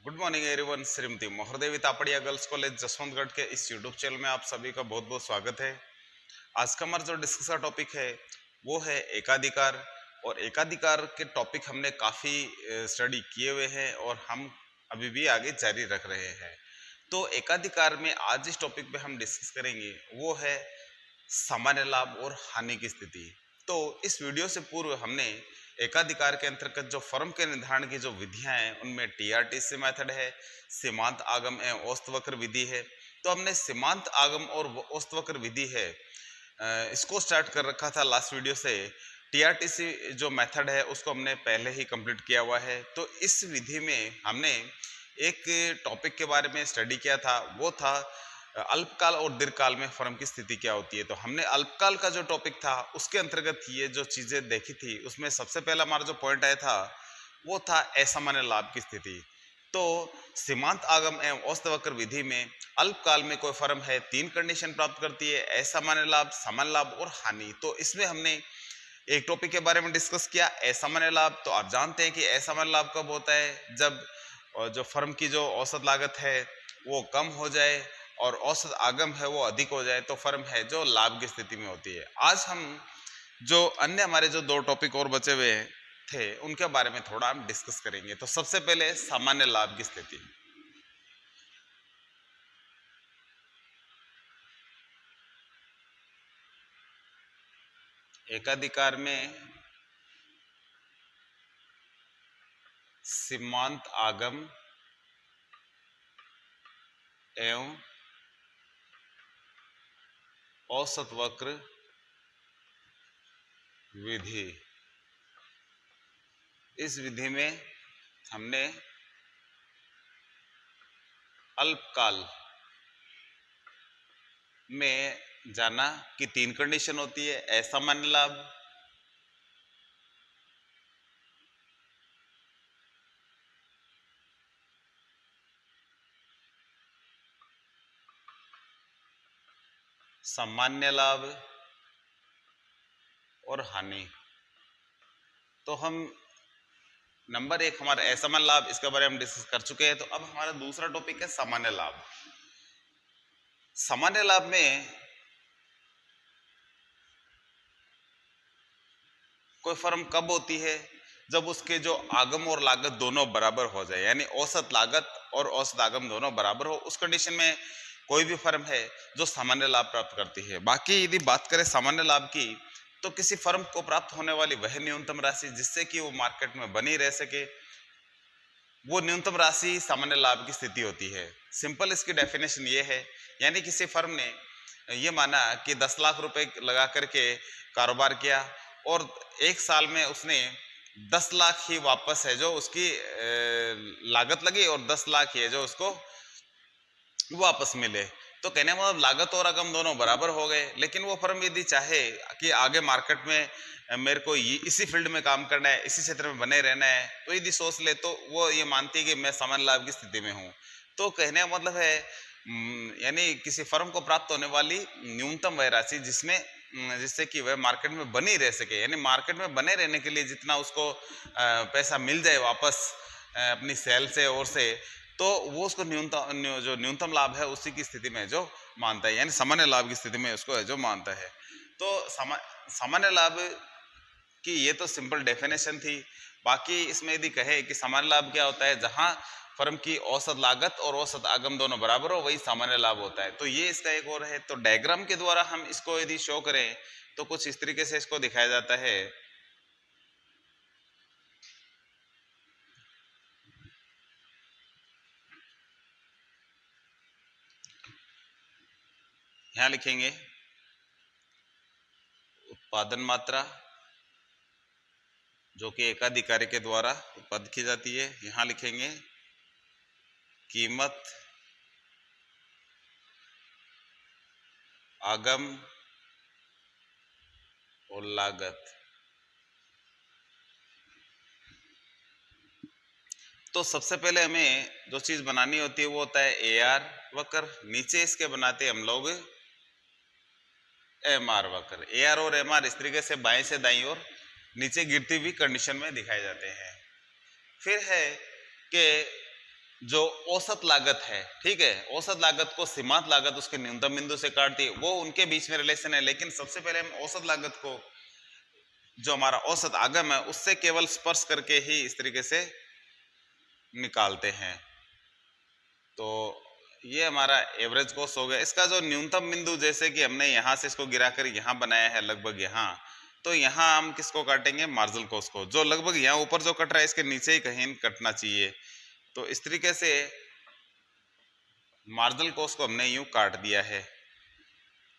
Good morning everyone. Shrimati Mohardevi Tapadiya girls college Jaswantgarh के इस YouTube channel में आप सभी का बहुत बहुत स्वागत है। आज का हमारा जो डिस्कस का टॉपिक है वो है एकाधिकार। और एकाधिकार के टॉपिक हमने काफ़ी स्टडी किए हुए हैं और हम अभी भी आगे जारी रख रहे हैं। तो एकाधिकार में आज जिस टॉपिक पे हम डिस्कस करेंगे वो है सामान्य लाभ और हानि की स्थिति। तो इस वीडियो से पूर्व हमने एकाधिकार के अंतर्गत जो फर्म के निर्धारण की जो विधियां हैं उनमें टीआरटीसी मेथड है, सीमांत आगम एवं औसत वक्र विधि है। तो हमने सीमांत आगम और औसत वक्र विधि है इसको स्टार्ट कर रखा था लास्ट वीडियो से। टीआरटीसी जो मेथड है उसको हमने पहले ही कंप्लीट किया हुआ है। तो इस विधि में हमने एक टॉपिक के बारे में स्टडी किया था, वो था अल्पकाल और दीर्घकाल में फर्म की स्थिति क्या होती है। तो हमने अल्पकाल का जो टॉपिक था उसके अंतर्गत ये जो चीजें देखी थी उसमें सबसे पहला हमारा जो पॉइंट आया था वो था असामान्य लाभ की स्थिति। तो सीमांत आगम एवं औसत वक्र विधि में अल्पकाल में कोई फर्म है तीन कंडीशन प्राप्त करती है, असामान्य लाभ, सामान्य लाभ और हानि। तो इसमें हमने एक टॉपिक के बारे में डिस्कस किया असामान्य लाभ। तो आप जानते हैं कि असामान्य लाभ कब होता है, जब जो फर्म की जो औसत लागत है वो कम हो जाए और औसत आगम है वो अधिक हो जाए तो फर्म है जो लाभ की स्थिति में होती है। आज हम जो अन्य हमारे जो दो टॉपिक और बचे हुए थे उनके बारे में थोड़ा हम डिस्कस करेंगे। तो सबसे पहले सामान्य लाभ की स्थिति। एकाधिकार में सीमांत आगम एवं औसत वक्र विधि, इस विधि में हमने अल्पकाल में जाना कि तीन कंडीशन होती है, असामान्य लाभ, सामान्य लाभ और हानि। तो हम नंबर एक हमारा असामान्य लाभ, इसके बारे में हम डिस्कस कर चुके हैं। तो अब हमारा दूसरा टॉपिक है सामान्य लाभ। सामान्य लाभ में कोई फर्म कब होती है, जब उसके जो आगम और लागत दोनों बराबर हो जाए, यानी औसत लागत और औसत आगम दोनों बराबर हो, उस कंडीशन में कोई भी फर्म है जो सामान्य लाभ प्राप्त करती है। बाकी यदि बात करें सामान्य लाभ की तो किसी फर्म को प्राप्त होने वाली वह न्यूनतम राशि जिससे कि वो मार्केट में बनी रह सके, वो न्यूनतम राशि सामान्य लाभ की स्थिति होती है। सिंपल इसकी डेफिनेशन ये है, यानी किसी फर्म ने ये माना कि 10 लाख रुपए लगा करके कारोबार किया और एक साल में उसने 10 लाख ही वापस है जो उसकी लागत लगी और 10 लाख ही है जो उसको वापस मिले। तो कहने का मतलब लागत और रकम दोनों बराबर हो गए। लेकिन वो फर्म यदि चाहे कि आगे मार्केट में मेरे को इसी फील्ड में काम करना है, इसी क्षेत्र में बने रहना है, तो यदि सोच ले तो वो ये मानती है कि मैं सामान्य लाभ की स्थिति में हूँ। तो कहने का मतलब है यानी किसी फर्म को प्राप्त होने वाली न्यूनतम वह राशि जिसमें जिससे कि वह मार्केट में बनी रह सके, यानी मार्केट में बने रहने के लिए जितना उसको पैसा मिल जाए वापस अपनी सेल से और से, तो वो उसको न्यूनतम लाभ है उसी की स्थिति में जो मानता है, यानी सामान्य लाभ की स्थिति में उसको है जो मानता है। तो सामान्य लाभ की ये तो सिंपल डेफिनेशन थी। बाकी इसमें यदि कहे कि सामान्य लाभ क्या होता है, जहां फर्म की औसत लागत और औसत आगम दोनों बराबर हो, वही सामान्य लाभ होता है। तो ये इसका एक और है। तो डायग्राम के द्वारा हम इसको यदि शो करें तो कुछ इस तरीके से इसको दिखाया जाता है। यहां लिखेंगे उत्पादन मात्रा जो कि एकाधिकारी के द्वारा उत्पादित की जाती है। यहां लिखेंगे कीमत, आगम और लागत। तो सबसे पहले हमें जो चीज बनानी होती है वो होता है एआर वक्र, नीचे इसके बनाते हैं हम लोग एमआर वक्र। एआर और एमआर इस तरीके से बाएं से दाईं ओर नीचे गिरती हुई कंडीशन में दिखाए जाते हैं। फिर है कि जो औसत लागत है, ठीक है, औसत लागत को सीमांत लागत उसके न्यूनतम बिंदु से काटती है, वो उनके बीच में रिलेशन है। लेकिन सबसे पहले हम औसत लागत को, जो हमारा औसत आगम है, उससे केवल स्पर्श करके ही इस तरीके से निकालते हैं। तो ये हमारा एवरेज कॉस्ट हो गया। इसका जो न्यूनतम बिंदु, जैसे कि हमने यहाँ से इसको गिराकर यहाँ बनाया है लगभग यहाँ, तो यहाँ हम किसको काटेंगे, मार्जिनल कॉस्ट को, जो लगभग यहाँ ऊपर जो कट रहा है इसके नीचे ही कहीं कटना चाहिए। तो इस तरीके से मार्जिनल कॉस्ट को हमने यूं काट दिया है।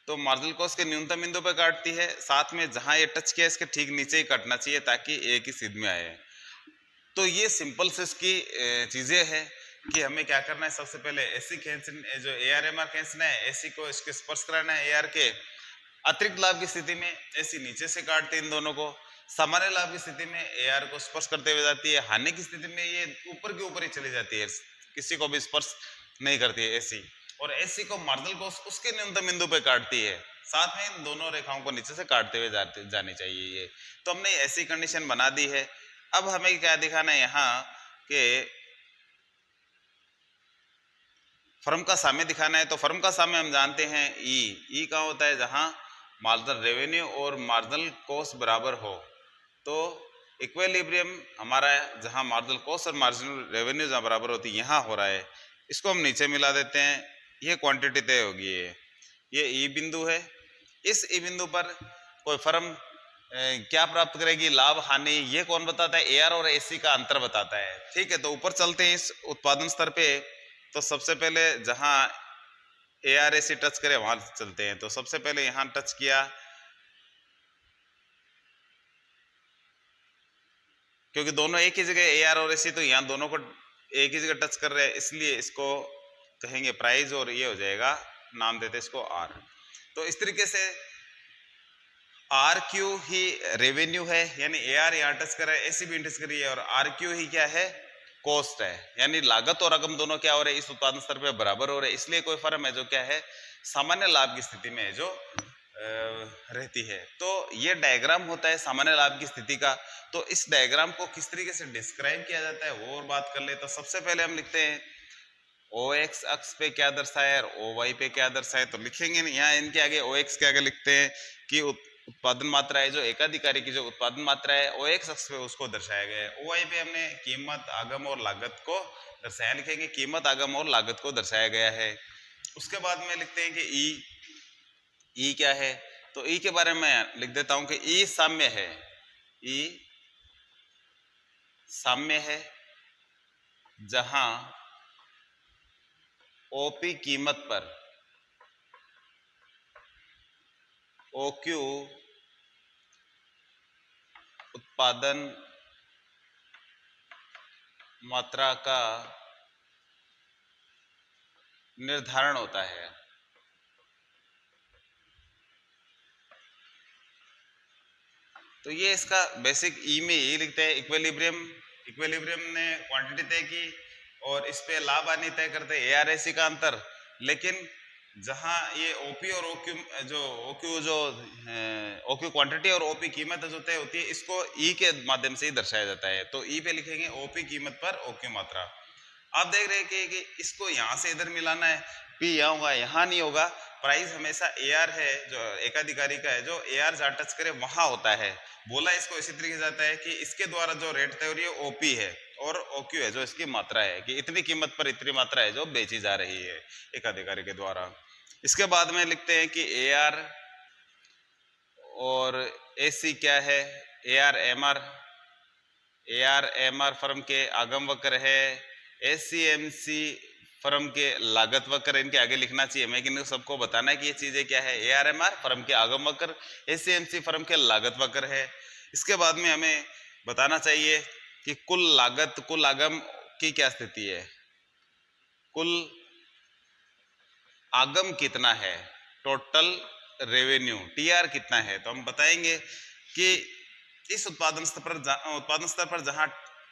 तो मार्जिनल कॉस्ट के न्यूनतम बिंदु पर काटती है, साथ में जहां ये टच किया इसके ठीक नीचे ही काटना चाहिए ताकि एक ही सीध में आए। तो ये सिंपल से इसकी चीजें हैं कि हमें क्या करना है। सबसे पहले एसी खींचना, जो AR MR खींचना है, एसी को इसके स्पर्श कराना है AR के। अतिरिक्त लाभ की स्थिति में एसी नीचे से काटते हैं इन दोनों को। सामान्य लाभ की स्थिति में AR को स्पर्श करते हुए जाती है। हानि की स्थिति में ये ऊपर के ऊपर ही चली जाती है, किसी को भी स्पर्श नहीं करती है एसी। और एसी को मार्जिनल कॉस्ट उसके न्यूनतम बिंदु पे काटती है, साथ में इन दोनों रेखाओं को नीचे से काटते हुए जानी चाहिए ये। तो हमने ऐसी कंडीशन बना दी है। अब हमें क्या दिखाना है यहाँ के फर्म का साम्य दिखाना है। तो फर्म का साम्य हम जानते हैं ई कहाँ होता है, जहां मार्जिनल रेवेन्यू और मार्जिनल कॉस्ट बराबर हो। तो इक्विलिब्रियम हमारा जहां मार्जिनल कॉस्ट और मार्जिनल रेवेन्यू जहां बराबर होती है, यहाँ हो रहा है। इसको हम नीचे मिला देते हैं, ये क्वांटिटी तय होगी। ये ई बिंदु है। इस ई बिंदु पर कोई फर्म क्या प्राप्त करेगी, लाभ हानि, ये कौन बताता है, AR और AC का अंतर बताता है। ठीक है, तो ऊपर चलते हैं इस उत्पादन स्तर पे। तो सबसे पहले जहां AR AC टच करे वहां चलते हैं। तो सबसे पहले यहां टच किया, क्योंकि दोनों एक ही जगह AR और AC, तो यहाँ दोनों को एक ही जगह टच कर रहे हैं, इसलिए इसको कहेंगे प्राइस और ये हो जाएगा, नाम देते इसको R। तो इस तरीके से RQ ही रेवेन्यू है, यानी AR यहाँ टच कर रहा है, AC भी टच कर रही है, और RQ ही क्या है, कॉस्ट है। यानी लागत और रकम दोनों क्या हो रहे हैं, इस उत्पादन स्तर पे बराबर हो रहे हैं। इसलिए कोई फर्म है जो क्या है, सामान्य लाभ की स्थिति में है, जो रहती है। तो ये डायग्राम होता है सामान्य लाभ की स्थिति का। तो इस डायग्राम को किस तरीके से डिस्क्राइब किया जाता है वो और बात कर ले। तो सबसे पहले हम लिखते हैं OX अक्ष पे क्या दर्शाया है और OY पे क्या दर्शाया है। तो लिखेंगे यहाँ इनके आगे OX के आगे लिखते हैं कि उत्पादन मात्रा है, जो एकाधिकारी की जो उत्पादन मात्रा है OX अक्ष पे उसको दर्शाया गया है। OY पे हमने कीमत, आगम और लागत को दर्शाया, लिखेंगे कीमत, आगम और लागत को दर्शाया गया है। उसके बाद में लिखते हैं कि ई क्या है। तो ई के बारे में लिख देता हूं कि ई साम्य है। ई साम्य है जहां OP कीमत पर OQ उत्पादन मात्रा का निर्धारण होता है। तो ये इसका बेसिक ई में यही लिखते हैं। इक्विलिब्रियम ने क्वांटिटी तय की और इस पे लाभ हानि तय करते हैं, AR AC का अंतर। लेकिन जहां ये OP और OQ क्वांटिटी और OP कीमत जो तय होती है, इसको ई के माध्यम से ही दर्शाया जाता है। तो ई पे लिखेंगे OP कीमत पर OQ मात्रा। आप देख रहे हैं कि इसको यहाँ से इधर मिलाना है, P यहाँ होगा, यहाँ नहीं होगा। प्राइस हमेशा AR है, जो एकाधिकारी का है, जो AR जहाँ टच करे वहां होता है। बोला इसको इसी तरीके से जाता है कि इसके द्वारा जो रेट तय हो रही है OP है, और OQ है जो इसकी मात्रा है, कि इतनी कीमत पर इतनी मात्रा है जो बेची जा रही है एकाधिकारी के द्वारा। इसके बाद में लिखते हैं कि AR और AC क्या है, AR MR फर्म के आगम वक्र है, SCMC फर्म के लागत वक्र। इनके आगे लिखना चाहिए हमें, कि सबको बताना है कि ये चीजें क्या है। AR MR फर्म के आगम वक्र, SCMC फर्म के लागत वक्र है। इसके बाद में हमें बताना चाहिए कि कुल लागत, कुल आगम की क्या स्थिति है, कुल आगम कितना है, टोटल रेवेन्यू TR कितना है। तो हम बताएंगे कि इस उत्पादन स्तर पर जहां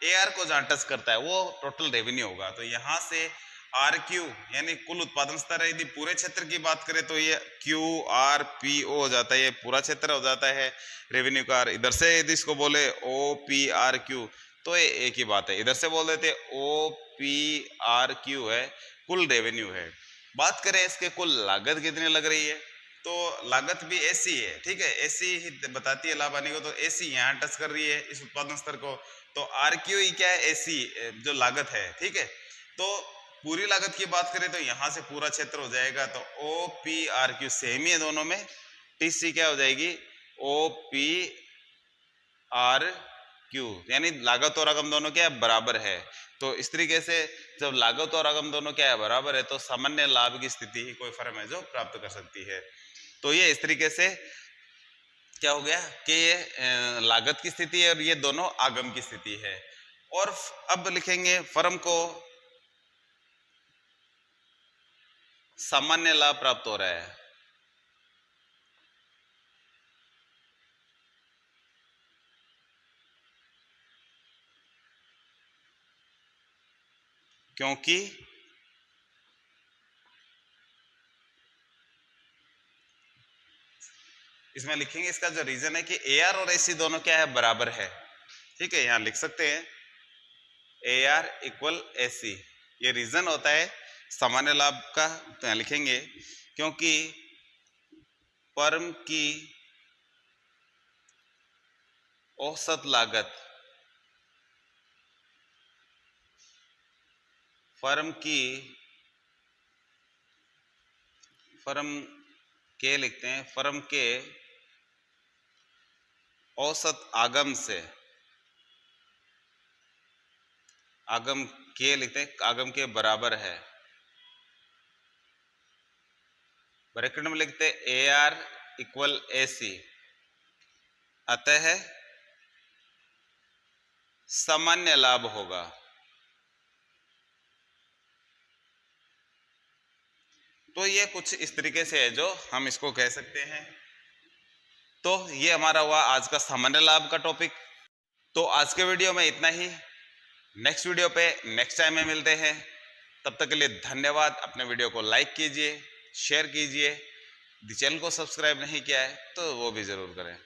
AR को जहां टच करता है वो टोटल रेवेन्यू होगा। तो यहां से RQ यानी कुल उत्पादन स्तर है। यदि पूरे क्षेत्र की बात करें तो ये QRPO हो जाता है, ये पूरा क्षेत्र हो जाता है रेवेन्यू का। इधर से यदि इसको बोले OPRQ तो ये एक ही बात है। इधर से बोल देते OPRQ है, कुल रेवेन्यू है। बात करें इसके कुल लागत कितनी लग रही है, तो लागत भी ऐसी है, ठीक है, ऐसी ही बताती है लाभ आने को, तो ऐसी यहाँ टच कर रही है इस उत्पादन स्तर को, तो RQE क्या है, ऐसी जो लागत है, ठीक है। तो पूरी लागत की बात करें तो यहाँ से पूरा क्षेत्र हो जाएगा, तो OPRQ सेम ही है दोनों में, TC क्या हो जाएगी, OPRQ, यानी लागत और रकम दोनों क्या है, बराबर है। तो इस तरीके से जब लागत और रकम दोनों क्या है, बराबर है, तो सामान्य लाभ की स्थिति ही कोई फर्म है जो प्राप्त कर सकती है। तो ये इस तरीके से क्या हो गया कि ये लागत की स्थिति है और ये दोनों आगम की स्थिति है। और अब लिखेंगे फर्म को सामान्य लाभ प्राप्त हो रहा है, क्योंकि इसमें लिखेंगे इसका जो रीजन है कि AR और AC दोनों क्या है, बराबर है, ठीक है, यहां लिख सकते हैं AR इक्वल AC, ये रीजन होता है सामान्य लाभ का। तो यहां लिखेंगे क्योंकि फर्म की औसत लागत, फर्म के लिखते हैं, फर्म के औसत आगम से, आगम के लिखते हैं, आगम के बराबर है, ब्रैकेट में लिखते हैं AR इक्वल AC, अतः सामान्य लाभ होगा। तो ये कुछ इस तरीके से है जो हम इसको कह सकते हैं। तो ये हमारा हुआ आज का सामान्य लाभ का टॉपिक। तो आज के वीडियो में इतना ही, नेक्स्ट वीडियो पे नेक्स्ट टाइम में मिलते हैं। तब तक के लिए धन्यवाद। अपने वीडियो को लाइक कीजिए, शेयर कीजिए, चैनल को सब्सक्राइब नहीं किया है तो वो भी जरूर करें।